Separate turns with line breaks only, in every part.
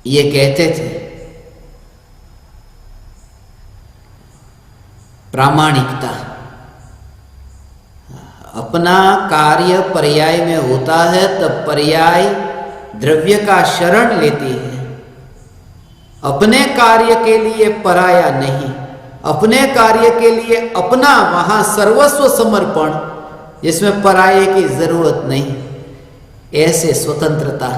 ये कहते थे प्रामाणिकता, अपना कार्य पर्याय में होता है तब पर्याय द्रव्य का शरण लेती है। अपने कार्य के लिए पराया नहीं, अपने कार्य के लिए अपना वहां सर्वस्व समर्पण, जिसमें पराये की जरूरत नहीं। ऐसे स्वतंत्रता,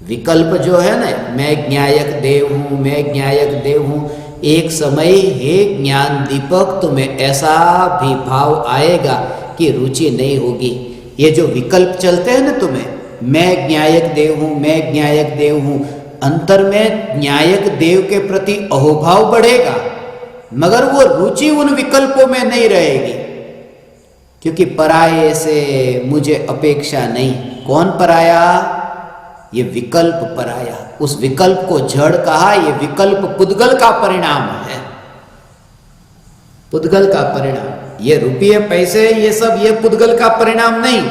विकल्प जो है ना, मैं ज्ञायक देव हूं, मैं ज्ञायक देव हूं, एक समय हे ज्ञान दीपक तुम्हें ऐसा भी भाव आएगा कि रुचि नहीं होगी। ये जो विकल्प चलते हैं ना तुम्हें, मैं ज्ञायक देव हूं, मैं ज्ञायक देव हूं, अंतर में ज्ञायक देव के प्रति अहोभाव बढ़ेगा, मगर वो रुचि उन विकल्पों में नहीं रहेगी, क्योंकि पराये से मुझे अपेक्षा नहीं। कौन पराया? ये विकल्प पराया। उस विकल्प को जड़ कहा। ये विकल्प पुद्गल का परिणाम है, पुद्गल का परिणाम। ये रुपये पैसे ये सब ये पुद्गल का परिणाम नहीं,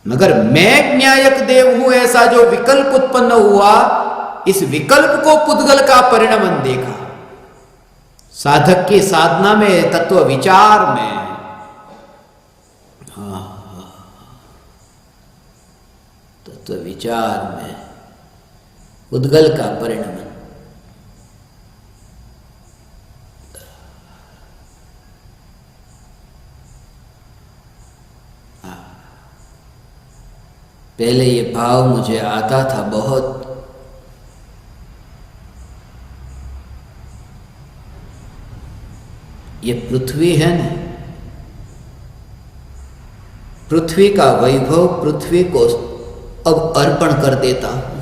मगर मैं ज्ञायक देव हूं ऐसा जो विकल्प उत्पन्न हुआ, इस विकल्प को पुद्गल का परिणाम देखा। साधक की साधना में, तत्व विचार में, तत्व विचार में पुद्गल का परिणाम। पहले ये भाव मुझे आता था बहुत, ये पृथ्वी है ना, पृथ्वी का वैभव पृथ्वी को अब अर्पण कर देता हूं।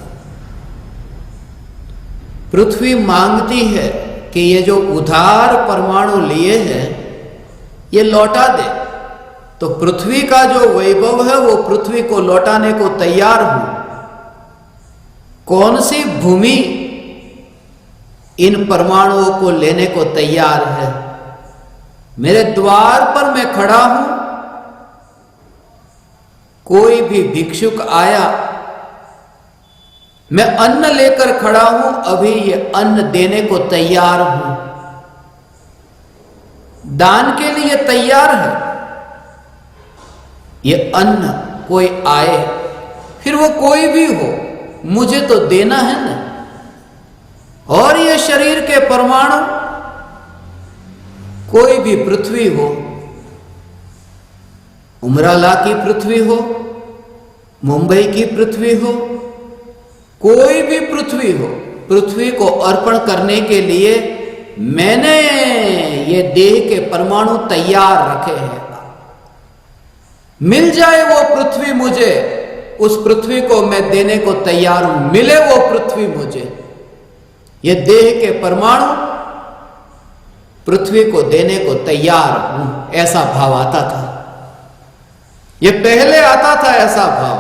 पृथ्वी मांगती है कि ये जो उधार परमाणु लिए हैं ये लौटा दे, तो पृथ्वी का जो वैभव है वो पृथ्वी को लौटाने को तैयार हूं। कौन सी भूमि इन परमाणुओं को लेने को तैयार है? मेरे द्वार पर मैं खड़ा हूं, कोई भी भिक्षुक आया, मैं अन्न लेकर खड़ा हूं, अभी ये अन्न देने को तैयार हूं, दान के लिए तैयार है। ये अन्न कोई आए, फिर वो कोई भी हो, मुझे तो देना है ना। और ये शरीर के परमाणु, कोई भी पृथ्वी हो, उमराला की पृथ्वी हो, मुंबई की पृथ्वी हो, कोई भी पृथ्वी हो, पृथ्वी को अर्पण करने के लिए मैंने ये देह के परमाणु तैयार रखे हैं। मिल जाए वो पृथ्वी मुझे, उस पृथ्वी को मैं देने को तैयार हूं। मिले वो पृथ्वी मुझे, ये देह के परमाणु पृथ्वी को देने को तैयार हूं। ऐसा भाव आता था, ये पहले आता था ऐसा भाव।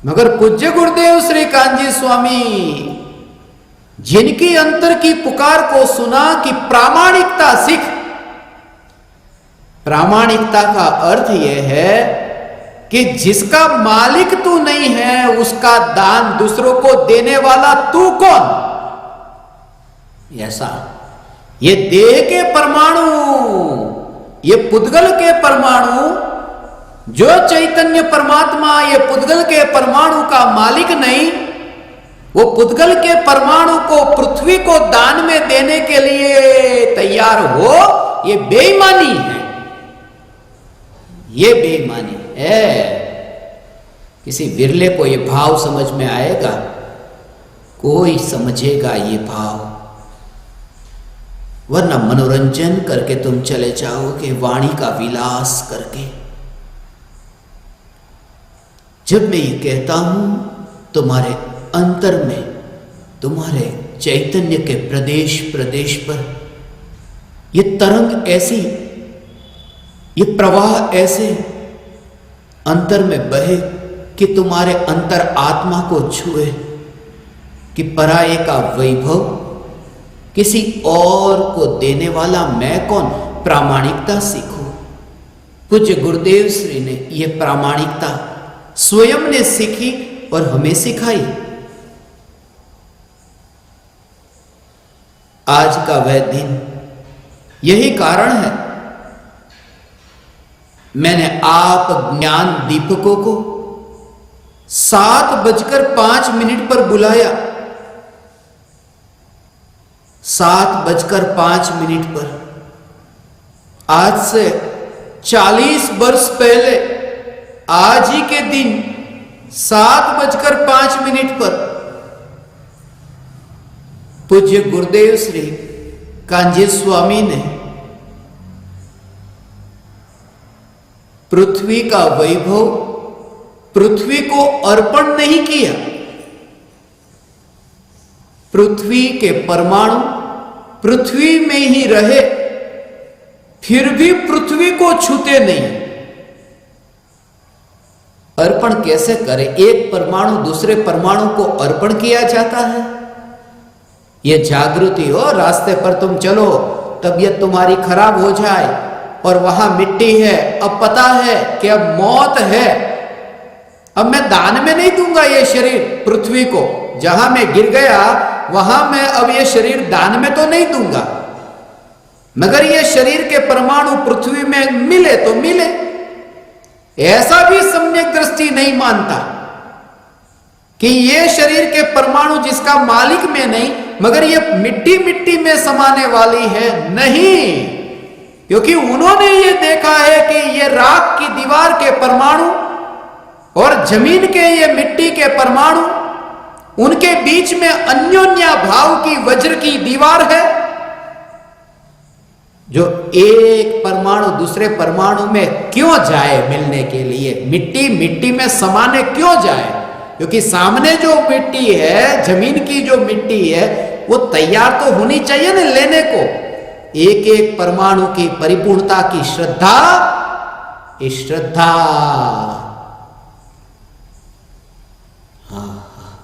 मगर पूज्य गुरुदेव श्री कांजी स्वामी जिनकी अंतर की पुकार को सुना कि प्रामाणिकता सीख। प्रामाणिकता का अर्थ यह है कि जिसका मालिक तू नहीं है, उसका दान दूसरों को देने वाला तू कौन? ऐसा ये देह के परमाणु, ये पुद्गल के परमाणु, जो चैतन्य परमात्मा ये पुद्गल के परमाणु का मालिक नहीं, वो पुद्गल के परमाणु को पृथ्वी को दान में देने के लिए तैयार हो, ये बेईमानी है। ये बेईमानी है। किसी विरले को ये भाव समझ में आएगा, कोई समझेगा ये भाव, वरना मनोरंजन करके तुम चले जाओगे, वाणी का विलास करके। जब मैं ये कहता हूं तुम्हारे अंतर में, तुम्हारे चैतन्य के प्रदेश प्रदेश पर ये तरंग ऐसी, ये प्रवाह ऐसे अंतर में बहे कि तुम्हारे अंतर आत्मा को छुए, कि पराये का वैभव किसी और को देने वाला मैं कौन? प्रामाणिकता सीखो। पूज्य गुरुदेव श्री ने ये प्रामाणिकता स्वयं ने सीखी और हमें सिखाई। आज का वह दिन, यही कारण है मैंने आप ज्ञान दीपकों को 7:05 पर बुलाया। 7:05 पर, आज से 40 वर्ष पहले आज ही के दिन 7:05 पर पूज्य गुरुदेव श्री कांजी स्वामी ने पृथ्वी का वैभव पृथ्वी को अर्पण नहीं किया। पृथ्वी के परमाणु पृथ्वी में ही रहे, फिर भी पृथ्वी को छूते नहीं। अर्पण कैसे करें? एक परमाणु दूसरे परमाणु को अर्पण किया जाता है। यह जागृति हो, रास्ते पर तुम चलो, तबीयत तुम्हारी खराब हो जाए और वहां मिट्टी है, अब पता है कि अब मौत है, अब मैं दान में नहीं दूंगा ये शरीर पृथ्वी को, जहां मैं गिर गया वहां मैं अब ये शरीर दान में तो नहीं दूंगा, मगर ये शरीर के परमाणु पृथ्वी में मिले तो मिले। ऐसा भी सम्यक दृष्टि नहीं मानता कि ये शरीर के परमाणु जिसका मालिक में नहीं, मगर ये मिट्टी मिट्टी में समाने वाली है, नहीं, क्योंकि उन्होंने ये देखा है कि ये राख की दीवार के परमाणु और जमीन के ये मिट्टी के परमाणु, उनके बीच में अन्योन्या भाव की वज्र की दीवार है, जो एक परमाणु दूसरे परमाणु में क्यों जाए मिलने के लिए, मिट्टी मिट्टी में समाने क्यों जाए? क्योंकि सामने जो मिट्टी है, जमीन की जो मिट्टी है, वो तैयार तो होनी चाहिए ना लेने को। एक एक परमाणु की परिपूर्णता की श्रद्धा, इस श्रद्धा,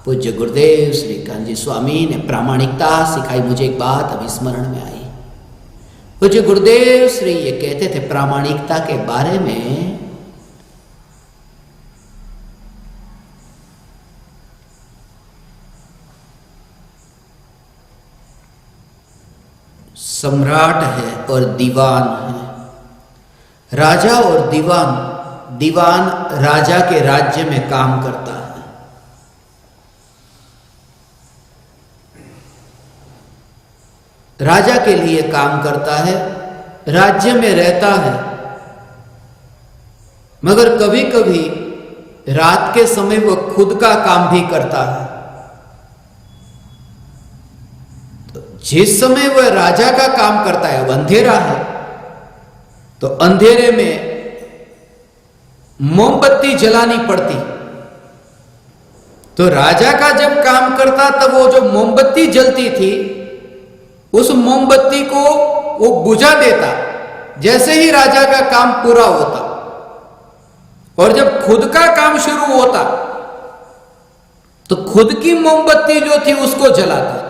पूज्य गुरुदेव श्री कांजी स्वामी ने प्रामाणिकता सिखाई। मुझे एक बात अभी स्मरण में आई। पूज्य गुरुदेव श्री ये कहते थे प्रामाणिकता के बारे में, सम्राट है और दीवान है। राजा और दीवान, दीवान राजा के राज्य में काम करता है। राजा के लिए काम करता है, राज्य में रहता है, मगर कभी कभी रात के समय वो खुद का काम भी करता है। तो जिस समय वह राजा का काम करता है, अब अंधेरा है, तो अंधेरे में मोमबत्ती जलानी पड़ती। तो राजा का जब काम करता तब वो जो मोमबत्ती जलती थी, उस मोमबत्ती को वो बुझा देता जैसे ही राजा का काम पूरा होता, और जब खुद का काम शुरू होता तो खुद की मोमबत्ती जो थी उसको जलाता।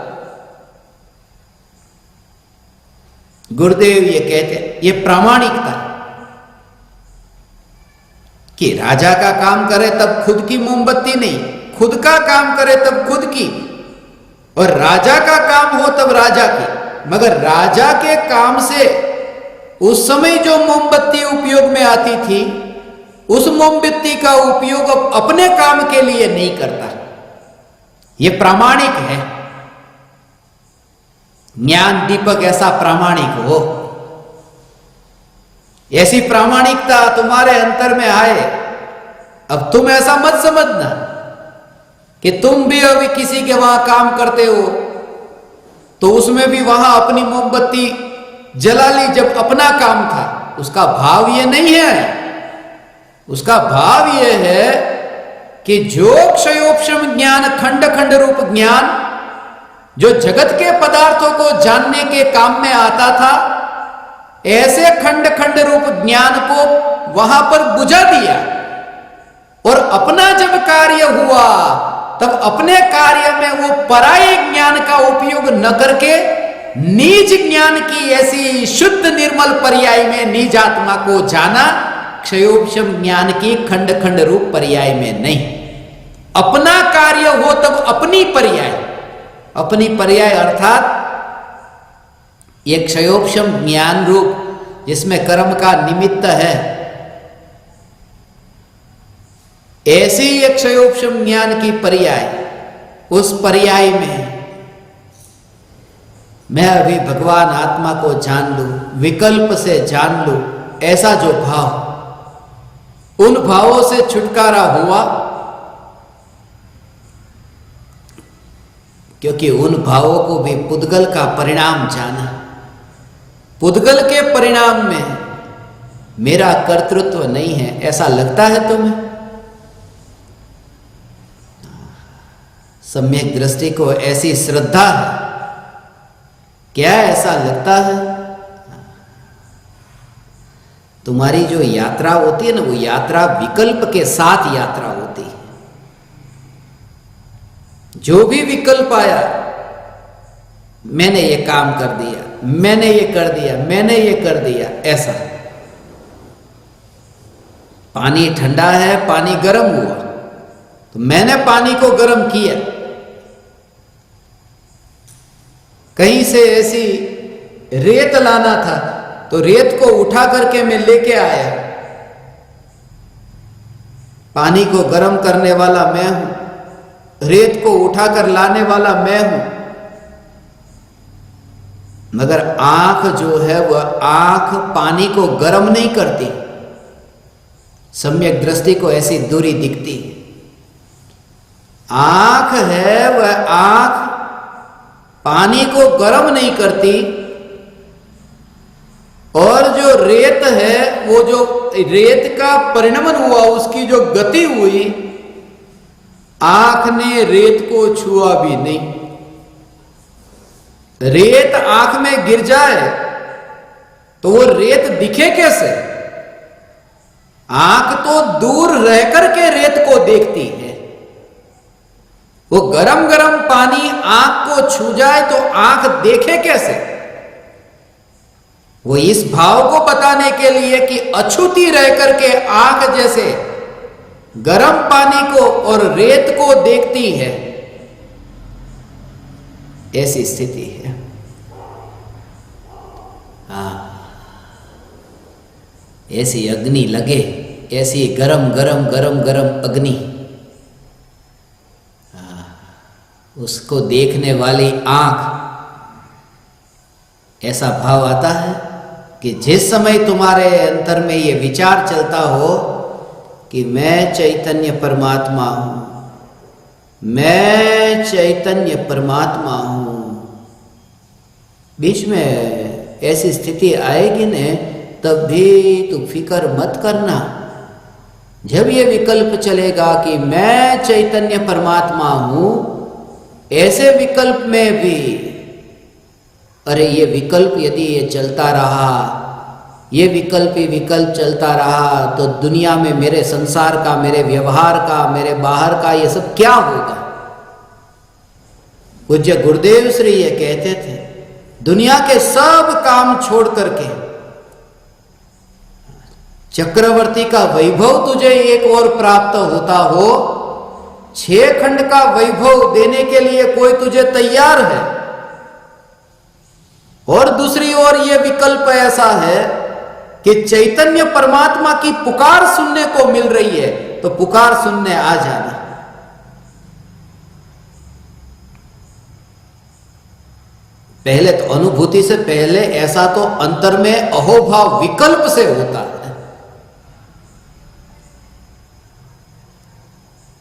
गुरुदेव ये कहते, ये प्रामाणिकता कि राजा का काम करे तब खुद की मोमबत्ती नहीं, खुद का काम करे तब खुद की, और राजा का काम हो तब राजा की। मगर राजा के काम से उस समय जो मोमबत्ती उपयोग में आती थी, उस मोमबत्ती का उपयोग अब अपने काम के लिए नहीं करता। यह प्रामाणिक है। ज्ञान दीपक ऐसा प्रामाणिक हो, ऐसी प्रामाणिकता तुम्हारे अंतर में आए। अब तुम ऐसा मत समझना कि तुम भी अभी किसी के वहां काम करते हो तो उसमें भी वहां अपनी मोमबत्ती जला ली जब अपना काम था। उसका भाव ये नहीं है। उसका भाव ये है कि जो क्षयोपशम ज्ञान, खंड खंड रूप ज्ञान, जो जगत के पदार्थों को जानने के काम में आता था, ऐसे खंड खंड रूप ज्ञान को वहां पर बुझा दिया, और अपना जब कार्य हुआ तब अपने कार्य में वो पराये ज्ञान का उपयोग न करके निज ज्ञान की ऐसी शुद्ध निर्मल पर्याय में निज आत्मा को जाना, क्षयोपशम ज्ञान की खंड खंड रूप पर्याय में नहीं। अपना कार्य हो तब अपनी पर्याय, अपनी पर्याय अर्थात एक क्षयोपशम ज्ञान रूप जिसमें कर्म का निमित्त है, ऐसी एक क्षयोपशम ज्ञान की पर्याय, उस पर्याय में मैं अभी भगवान आत्मा को जान लूं, विकल्प से जान लूं, ऐसा जो भाव, उन भावों से छुटकारा हुआ, क्योंकि उन भावों को भी पुद्गल का परिणाम जाना। पुद्गल के परिणाम में मेरा कर्तृत्व नहीं है, ऐसा लगता है तुम्हें? सम्यक दृष्टि को ऐसी श्रद्धा है, क्या ऐसा लगता है? तुम्हारी जो यात्रा होती है ना, वो यात्रा विकल्प के साथ यात्रा होती है। जो भी विकल्प आया, मैंने ये काम कर दिया, मैंने ये कर दिया, मैंने ये कर दिया, ऐसा। पानी ठंडा है, पानी गर्म हुआ, तो मैंने पानी को गर्म किया। कहीं से ऐसी रेत लाना था, तो रेत को उठा करके मैं लेके आया। पानी को गर्म करने वाला मैं हूं, रेत को उठाकर लाने वाला मैं हूं, मगर आंख जो है वह आंख पानी को गर्म नहीं करती। सम्यक दृष्टि को ऐसी दूरी दिखती है। आंख है वह आंख पानी को गर्म नहीं करती, और जो रेत है, वो जो रेत का परिणमन हुआ, उसकी जो गति हुई, आंख ने रेत को छुआ भी नहीं। रेत आंख में गिर जाए तो वो रेत दिखे कैसे? आंख तो दूर रहकर के रेत को देखती है। वो गरम गरम पानी आंख को छू जाए तो आंख देखे कैसे? वो इस भाव को बताने के लिए कि अछूती रह करके आंख जैसे गरम पानी को और रेत को देखती है, ऐसी स्थिति है। ऐसी अग्नि लगे, ऐसी गरम गरम गरम गरम अग्नि, उसको देखने वाली आंख, ऐसा भाव आता है कि जिस समय तुम्हारे अंतर में ये विचार चलता हो कि मैं चैतन्य परमात्मा हूं, मैं चैतन्य परमात्मा हूं, बीच में ऐसी स्थिति आएगी ने, तब भी तू फिक्र मत करना। जब ये विकल्प चलेगा कि मैं चैतन्य परमात्मा हूं, ऐसे विकल्प में भी, अरे ये विकल्प यदि ये चलता रहा, ये विकल्प ही विकल्प चलता रहा, तो दुनिया में मेरे संसार का, मेरे व्यवहार का, मेरे बाहर का, ये सब क्या होगा? पूज्य गुरुदेव श्री ये कहते थे, दुनिया के सब काम छोड़ करके चक्रवर्ती का वैभव तुझे एक और प्राप्त होता हो, 6 खंड का वैभव देने के लिए कोई तुझे तैयार है, और दूसरी ओर यह विकल्प ऐसा है कि चैतन्य परमात्मा की पुकार सुनने को मिल रही है, तो पुकार सुनने आ जाना। पहले तो अनुभूति से पहले ऐसा तो अंतर में अहोभाव विकल्प से होता है,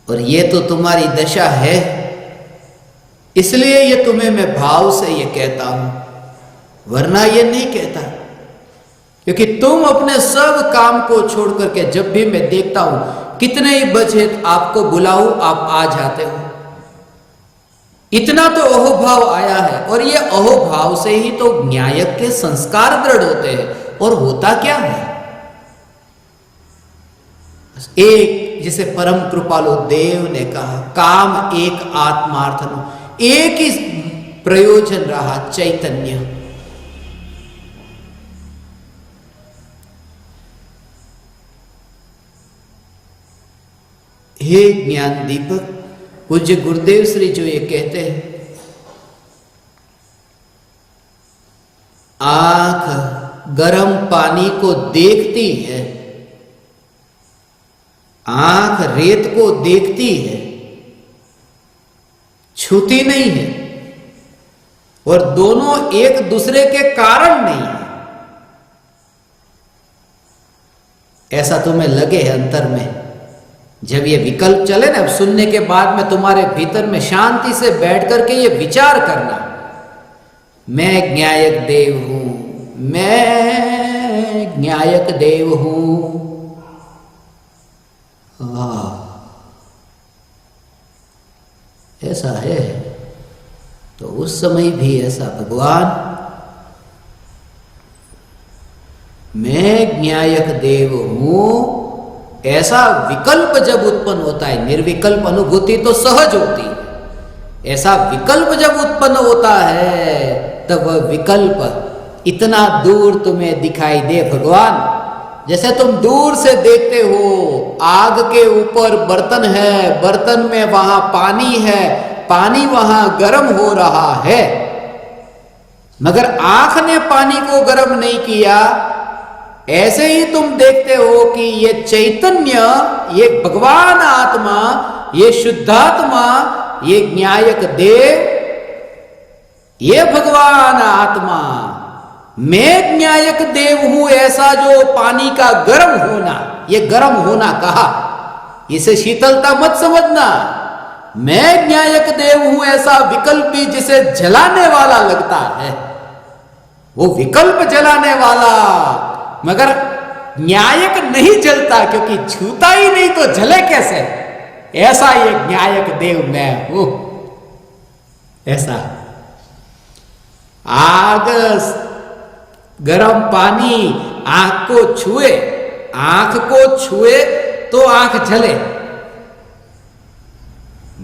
और ये तो तुम्हारी दशा है, इसलिए ये तुम्हें मैं भाव से ये कहता हूं, वरना ये नहीं कहता। क्योंकि तुम अपने सब काम को छोड़ करके, जब भी मैं देखता हूं, कितने ही बजे आपको बुलाऊं आप आ जाते हो। इतना तो अहोभाव आया है, और ये अहोभाव से ही तो न्यायक के संस्कार दृढ़ होते हैं। और होता क्या है, एक जिसे परम कृपालु देव ने कहा, काम एक आत्मार्थ नो, एक ही प्रयोजन रहा, चैतन्य। हे ज्ञान दीपक, पूज्य गुरुदेव श्री जो ये कहते हैं, आंख गर्म पानी को देखती है, आंख रेत को देखती है, छूती नहीं है, और दोनों एक दूसरे के कारण नहीं है। ऐसा तुम्हें लगे है अंतर में, जब ये विकल्प चले ना, अब सुनने के बाद में तुम्हारे भीतर में शांति से बैठ करके ये विचार करना, मैं ज्ञायक देव हूं, मैं ज्ञायक देव हूं। ऐसा है तो उस समय भी ऐसा भगवान मैं ज्ञायक देव हूं, ऐसा विकल्प जब उत्पन्न होता है, निर्विकल्प अनुभूति तो सहज होती है, ऐसा विकल्प जब उत्पन्न होता है तब वह विकल्प इतना दूर तुम्हें दिखाई दे भगवान, जैसे तुम दूर से देखते हो आग के ऊपर बर्तन है, बर्तन में वहां पानी है, पानी वहां गर्म हो रहा है, मगर आंख ने पानी को गर्म नहीं किया। ऐसे ही तुम देखते हो कि ये चैतन्य, ये भगवान आत्मा, ये शुद्धात्मा, ये ज्ञायक देव, ये भगवान आत्मा, मैं ज्ञायक देव हूं, ऐसा जो पानी का गर्म होना, ये गर्म होना कहा, इसे शीतलता मत समझना। मैं ज्ञायक देव हूं ऐसा विकल्प भी जिसे जलाने वाला लगता है, वो विकल्प जलाने वाला, मगर न्यायक नहीं जलता, क्योंकि छूता ही नहीं तो जले कैसे। ऐसा ये न्यायक देव मैं हूं। ऐसा आग गरम पानी आंख को छुए, आंख को छुए तो आंख जले।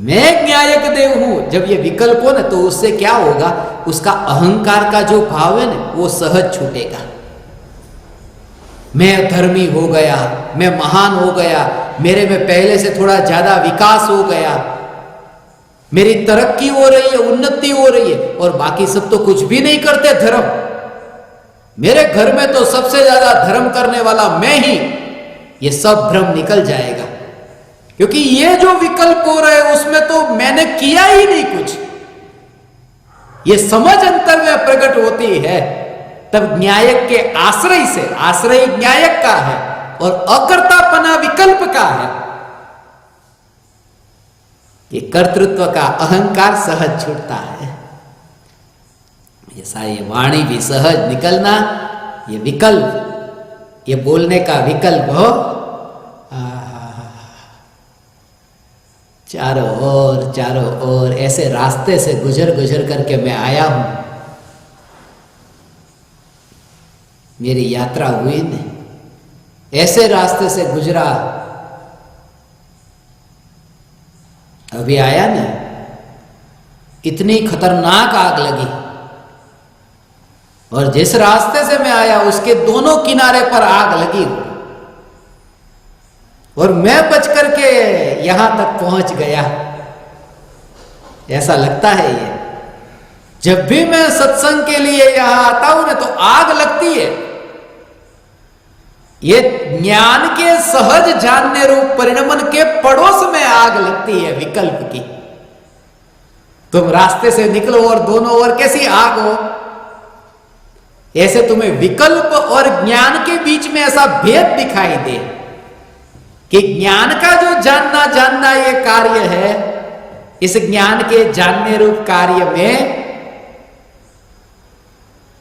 मैं न्यायक देव हूं, जब ये विकल्प हो ना तो उससे क्या होगा, उसका अहंकार का जो भाव है ना वो सहज छूटेगा। मैं धर्मी हो गया, मैं महान हो गया, मेरे में पहले से थोड़ा ज्यादा विकास हो गया, मेरी तरक्की हो रही है, उन्नति हो रही है, और बाकी सब तो कुछ भी नहीं करते धर्म। मेरे घर में तो सबसे ज्यादा धर्म करने वाला मैं ही। ये सब भ्रम निकल जाएगा, क्योंकि ये जो विकल्प हो रहे हैं उसमें तो मैंने किया ही नहीं कुछ। ये समझ अंतर में प्रकट होती है तब न्यायक के आश्रय से, आश्रय न्यायक का है और अकर्तापना विकल्प का है। ये कर्तृत्व का अहंकार सहज छूटता है। ऐसा ये वाणी भी सहज निकलना, ये विकल्प, ये बोलने का विकल्प हो। चारों ओर ऐसे रास्ते से गुजर गुजर करके मैं आया हूं। मेरी यात्रा हुई न, ऐसे रास्ते से गुजरा, अभी आया ना, इतनी खतरनाक आग लगी, और जिस रास्ते से मैं आया उसके दोनों किनारे पर आग लगी, और मैं बच करके यहां तक पहुंच गया। ऐसा लगता है ये, जब भी मैं सत्संग के लिए यहां आता हूं ना तो आग लगती है। ये ज्ञान के सहज जानने रूप परिणमन के पड़ोस में आग लगती है विकल्प की। तुम रास्ते से निकलो और दोनों ओर कैसी आग हो, ऐसे तुम्हें विकल्प और ज्ञान के बीच में ऐसा भेद दिखाई दे कि ज्ञान का जो जानना ये कार्य है, इस ज्ञान के जानने रूप कार्य में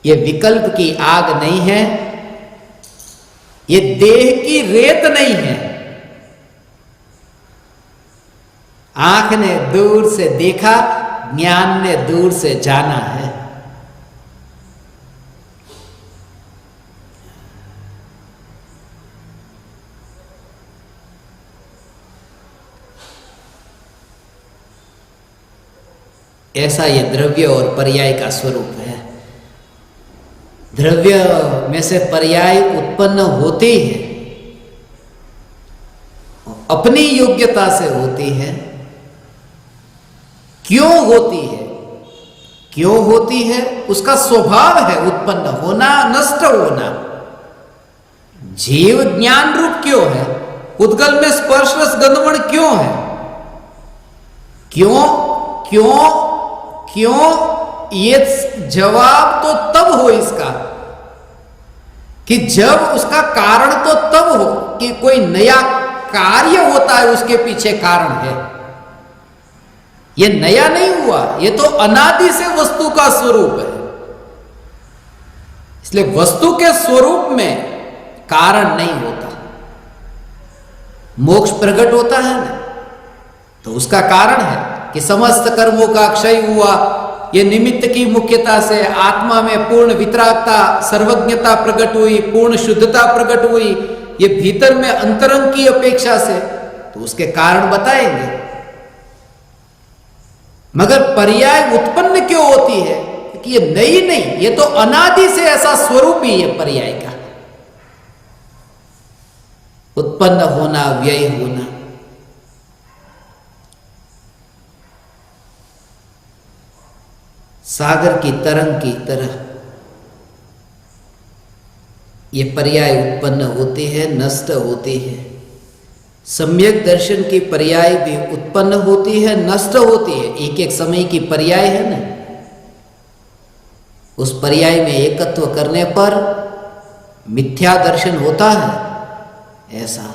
ये विकल्प की आग नहीं है, ये देह की रेत नहीं है। आंख ने दूर से देखा, ज्ञान ने दूर से जाना है। ऐसा ये द्रव्य और पर्याय का स्वरूप है। द्रव्य में से पर्याय उत्पन्न होते हैं, अपनी योग्यता से होती है, क्यों होती है? क्यों होती है? उसका स्वभाव है उत्पन्न होना, नष्ट होना। जीव ज्ञान रूप क्यों है? उद्गल में स्पर्श रस गंधवर्ण क्यों है? क्यों क्यों क्यों? ये जवाब तो तब हो इसका कि जब उसका कारण तो तब हो कि कोई नया कार्य होता है, उसके पीछे कारण है। ये नया नहीं हुआ, ये तो अनादि से वस्तु का स्वरूप है। इसलिए वस्तु के स्वरूप में कारण नहीं होता। मोक्ष प्रकट होता है ना, तो उसका कारण है कि समस्त कर्मों का क्षय हुआ। ये निमित्त की मुख्यता से आत्मा में पूर्ण वितरागता, सर्वज्ञता प्रकट हुई, पूर्ण शुद्धता प्रकट हुई। ये भीतर में अंतरंग की अपेक्षा से, तो उसके कारण बताएंगे। मगर पर्याय उत्पन्न क्यों होती है? क्योंकि ये नई नहीं, ये तो अनादि से ऐसा स्वरूप ही है पर्याय का, उत्पन्न होना, व्यय होना। सागर की तरंग की तरह ये पर्याय उत्पन्न होते हैं, नष्ट होते हैं। सम्यक दर्शन की पर्याय भी उत्पन्न होती है, नष्ट होती है। एक एक समय की पर्याय है ना, उस पर्याय में एकत्व करने पर मिथ्या दर्शन होता है। ऐसा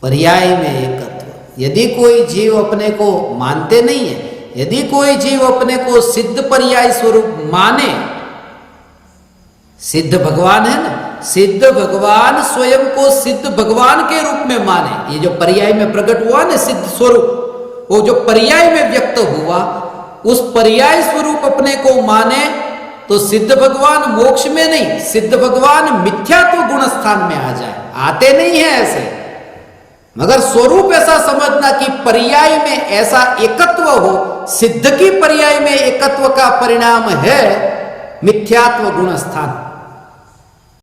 पर्याय में एकत्व, यदि कोई जीव अपने को मानते नहीं है, यदि कोई जीव अपने को सिद्ध पर्याय स्वरूप माने, सिद्ध भगवान है ना, सिद्ध भगवान स्वयं को सिद्ध भगवान के रूप में माने, ये जो पर्याय में प्रकट हुआ ना सिद्ध स्वरूप, वो जो पर्याय में व्यक्त हुआ, उस पर्याय स्वरूप अपने को माने, तो सिद्ध भगवान मोक्ष में नहीं, सिद्ध भगवान मिथ्यात्व गुण स्थान में आ जाए। आते नहीं है ऐसे, मगर स्वरूप ऐसा समझना कि पर्याय में ऐसा एकत्व हो। सिद्ध की पर्याय में एकत्व का परिणाम है मिथ्यात्व गुण स्थान।